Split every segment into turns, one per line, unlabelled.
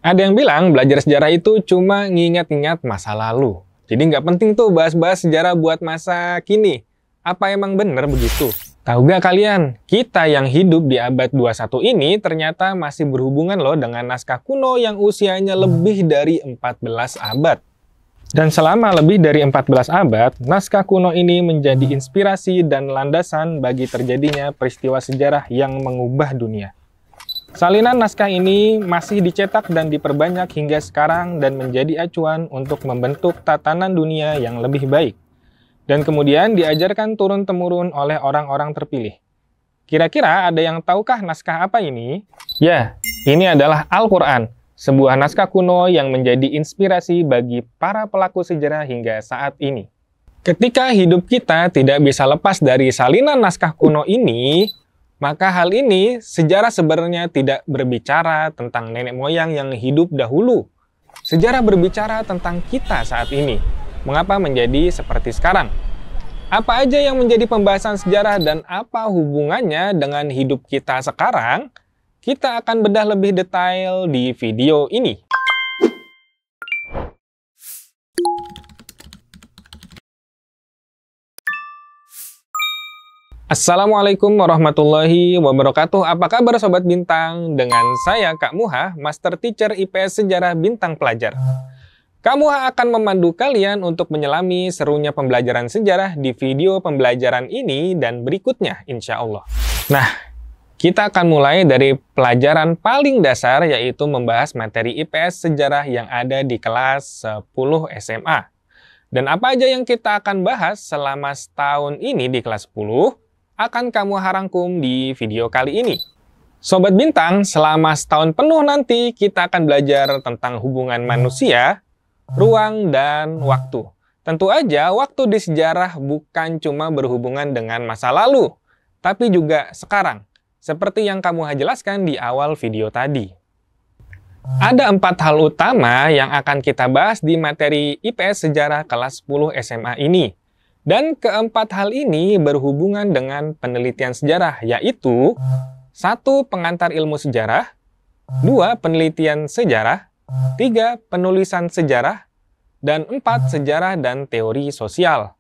Ada yang bilang belajar sejarah itu cuma ngingat-ingat masa lalu. Jadi nggak penting tuh bahas-bahas sejarah buat masa kini. Apa emang bener begitu? Tahu gak kalian, kita yang hidup di abad 21 ini ternyata masih berhubungan loh dengan naskah kuno yang usianya lebih dari 14 abad. Dan selama lebih dari 14 abad, naskah kuno ini menjadi inspirasi dan landasan bagi terjadinya peristiwa sejarah yang mengubah dunia. Salinan naskah ini masih dicetak dan diperbanyak hingga sekarang dan menjadi acuan untuk membentuk tatanan dunia yang lebih baik. Dan kemudian diajarkan turun-temurun oleh orang-orang terpilih. Kira-kira ada yang tahukah naskah apa ini? Ya, ini adalah Al-Quran, sebuah naskah kuno yang menjadi inspirasi bagi para pelaku sejarah hingga saat ini. Ketika hidup kita tidak bisa lepas dari salinan naskah kuno ini, maka hal ini sejarah sebenarnya tidak berbicara tentang nenek moyang yang hidup dahulu. Sejarah berbicara tentang kita saat ini. Mengapa menjadi seperti sekarang? Apa aja yang menjadi pembahasan sejarah dan apa hubungannya dengan hidup kita sekarang? Kita akan bedah lebih detail di video ini. Assalamualaikum warahmatullahi wabarakatuh. Apa kabar Sobat Bintang? Dengan saya Kak Muha, Master Teacher IPS Sejarah Bintang Pelajar. Kak Muha akan memandu kalian untuk menyelami serunya pembelajaran sejarah di video pembelajaran ini dan berikutnya, insya Allah. Nah, kita akan mulai dari pelajaran paling dasar, yaitu membahas materi IPS Sejarah yang ada di kelas 10 SMA. Dan apa aja yang kita akan bahas selama setahun ini di kelas 10, akan kamu rangkum di video kali ini. Sobat Bintang, selama setahun penuh nanti kita akan belajar tentang hubungan manusia, ruang, dan waktu. Tentu aja waktu di sejarah bukan cuma berhubungan dengan masa lalu, tapi juga sekarang, seperti yang kamu jelaskan di awal video tadi. Ada 4 hal utama yang akan kita bahas di materi IPS Sejarah kelas 10 SMA ini. Dan keempat hal ini berhubungan dengan penelitian sejarah, yaitu 1. Pengantar ilmu sejarah, 2. Penelitian sejarah, 3. Penulisan sejarah, dan 4. Sejarah dan teori sosial.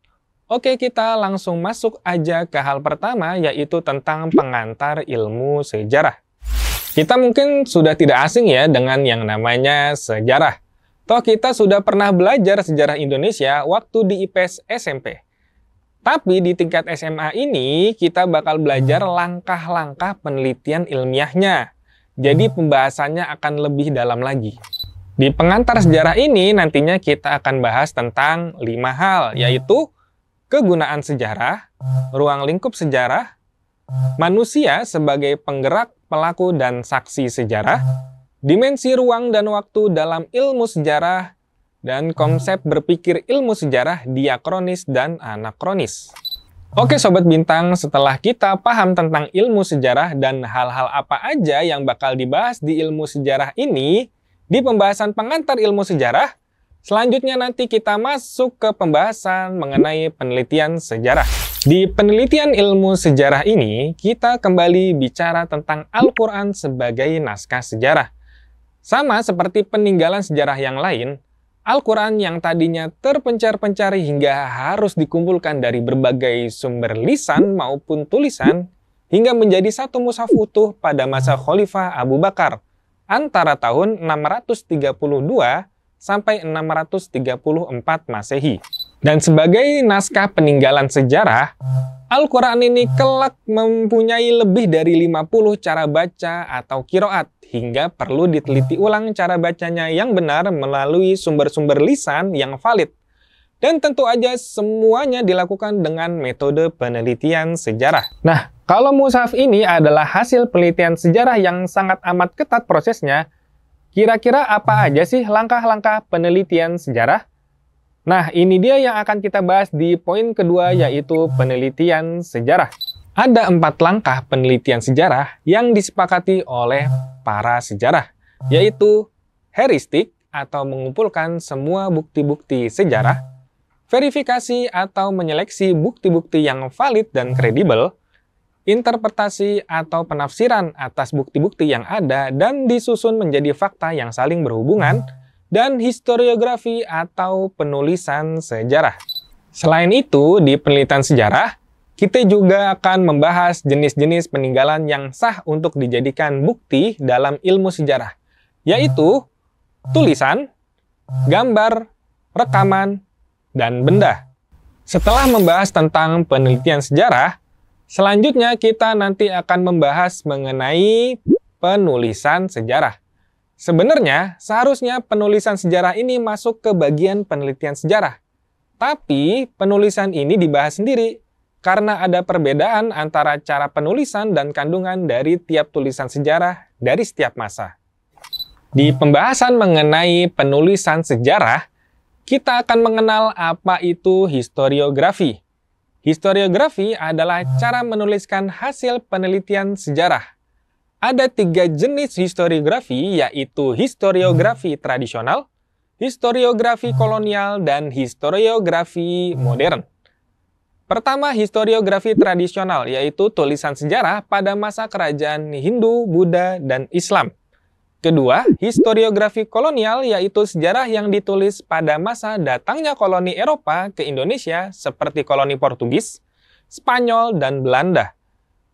Oke, kita langsung masuk aja ke hal pertama, yaitu tentang pengantar ilmu sejarah. Kita mungkin sudah tidak asing ya dengan yang namanya sejarah. Toh kita sudah pernah belajar sejarah Indonesia waktu di IPS SMP. Tapi di tingkat SMA ini, kita bakal belajar langkah-langkah penelitian ilmiahnya. Jadi pembahasannya akan lebih dalam lagi. Di pengantar sejarah ini, nantinya kita akan bahas tentang 5 hal, yaitu kegunaan sejarah, ruang lingkup sejarah, manusia sebagai penggerak, pelaku, dan saksi sejarah, dimensi ruang dan waktu dalam ilmu sejarah, dan konsep berpikir ilmu sejarah diakronis dan anakronis. Oke Sobat Bintang, setelah kita paham tentang ilmu sejarah dan hal-hal apa aja yang bakal dibahas di ilmu sejarah ini, di pembahasan pengantar ilmu sejarah, selanjutnya nanti kita masuk ke pembahasan mengenai penelitian sejarah. Di penelitian ilmu sejarah ini, kita kembali bicara tentang Al-Quran sebagai naskah sejarah. Sama seperti peninggalan sejarah yang lain, Al-Quran yang tadinya terpencar-pencar hingga harus dikumpulkan dari berbagai sumber lisan maupun tulisan, hingga menjadi satu mushaf utuh pada masa Khalifah Abu Bakar, antara tahun 632 sampai 634 Masehi. Dan sebagai naskah peninggalan sejarah, Al-Quran ini kelak mempunyai lebih dari 50 cara baca atau qiraat, hingga perlu diteliti ulang cara bacanya yang benar melalui sumber-sumber lisan yang valid. Dan tentu aja semuanya dilakukan dengan metode penelitian sejarah. Nah, kalau mushaf ini adalah hasil penelitian sejarah yang sangat amat ketat prosesnya, kira-kira apa aja sih langkah-langkah penelitian sejarah? Nah, ini dia yang akan kita bahas di poin kedua, yaitu penelitian sejarah. Ada 4 langkah penelitian sejarah yang disepakati oleh para sejarah, yaitu heuristik atau mengumpulkan semua bukti-bukti sejarah, verifikasi atau menyeleksi bukti-bukti yang valid dan kredibel, interpretasi atau penafsiran atas bukti-bukti yang ada dan disusun menjadi fakta yang saling berhubungan, dan historiografi atau penulisan sejarah. Selain itu, di penelitian sejarah, kita juga akan membahas jenis-jenis peninggalan yang sah untuk dijadikan bukti dalam ilmu sejarah, yaitu tulisan, gambar, rekaman, dan benda. Setelah membahas tentang penelitian sejarah, selanjutnya kita nanti akan membahas mengenai penulisan sejarah. Sebenarnya, seharusnya penulisan sejarah ini masuk ke bagian penelitian sejarah. Tapi, penulisan ini dibahas sendiri, karena ada perbedaan antara cara penulisan dan kandungan dari tiap tulisan sejarah dari setiap masa. Di pembahasan mengenai penulisan sejarah, kita akan mengenal apa itu historiografi. Historiografi adalah cara menuliskan hasil penelitian sejarah. Ada 3 jenis historiografi, yaitu historiografi tradisional, historiografi kolonial, dan historiografi modern. Pertama, historiografi tradisional, yaitu tulisan sejarah pada masa kerajaan Hindu, Buddha, dan Islam. Kedua, historiografi kolonial, yaitu sejarah yang ditulis pada masa datangnya koloni Eropa ke Indonesia seperti koloni Portugis, Spanyol, dan Belanda.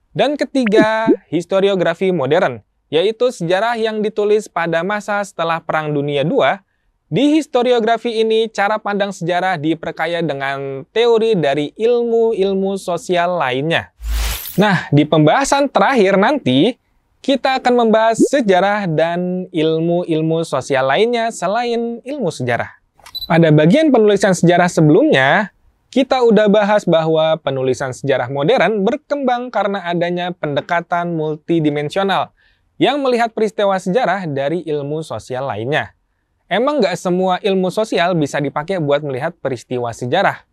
Dan ketiga, historiografi modern, yaitu sejarah yang ditulis pada masa setelah Perang Dunia II. Di historiografi ini, cara pandang sejarah diperkaya dengan teori dari ilmu-ilmu sosial lainnya. Nah, di pembahasan terakhir nanti, kita akan membahas sejarah dan ilmu-ilmu sosial lainnya selain ilmu sejarah. Pada bagian penulisan sejarah sebelumnya, kita udah bahas bahwa penulisan sejarah modern berkembang karena adanya pendekatan multidimensional yang melihat peristiwa sejarah dari ilmu sosial lainnya. Emang nggak semua ilmu sosial bisa dipakai buat melihat peristiwa sejarah.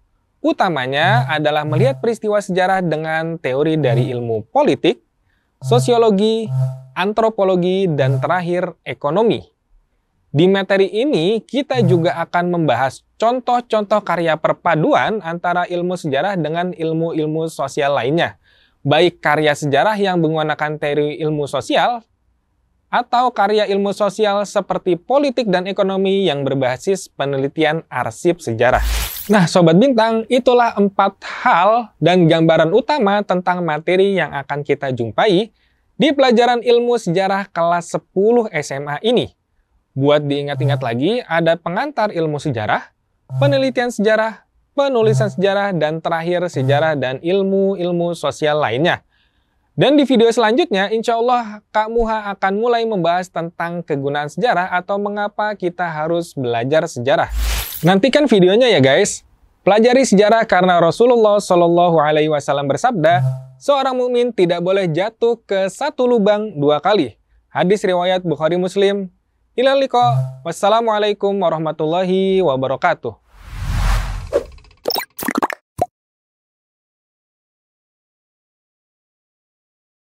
Utamanya adalah melihat peristiwa sejarah dengan teori dari ilmu politik, sosiologi, antropologi, dan terakhir ekonomi. Di materi ini, kita juga akan membahas contoh-contoh karya perpaduan antara ilmu sejarah dengan ilmu-ilmu sosial lainnya. Baik karya sejarah yang menggunakan teori ilmu sosial, atau karya ilmu sosial seperti politik dan ekonomi yang berbasis penelitian arsip sejarah. Nah, Sobat Bintang, itulah 4 hal dan gambaran utama tentang materi yang akan kita jumpai di pelajaran ilmu sejarah kelas 10 SMA ini. Buat diingat-ingat lagi, ada pengantar ilmu sejarah, penelitian sejarah, penulisan sejarah, dan terakhir sejarah dan ilmu-ilmu sosial lainnya. Dan di video selanjutnya, insya Allah Kak Muha akan mulai membahas tentang kegunaan sejarah atau mengapa kita harus belajar sejarah. Nantikan videonya ya guys. Pelajari sejarah karena Rasulullah Shallallahu Alaihi Wasallam bersabda, seorang mukmin tidak boleh jatuh ke satu lubang 2 kali. Hadis riwayat Bukhari Muslim. Ilal liqa. Wassalamualaikum warahmatullahi wabarakatuh.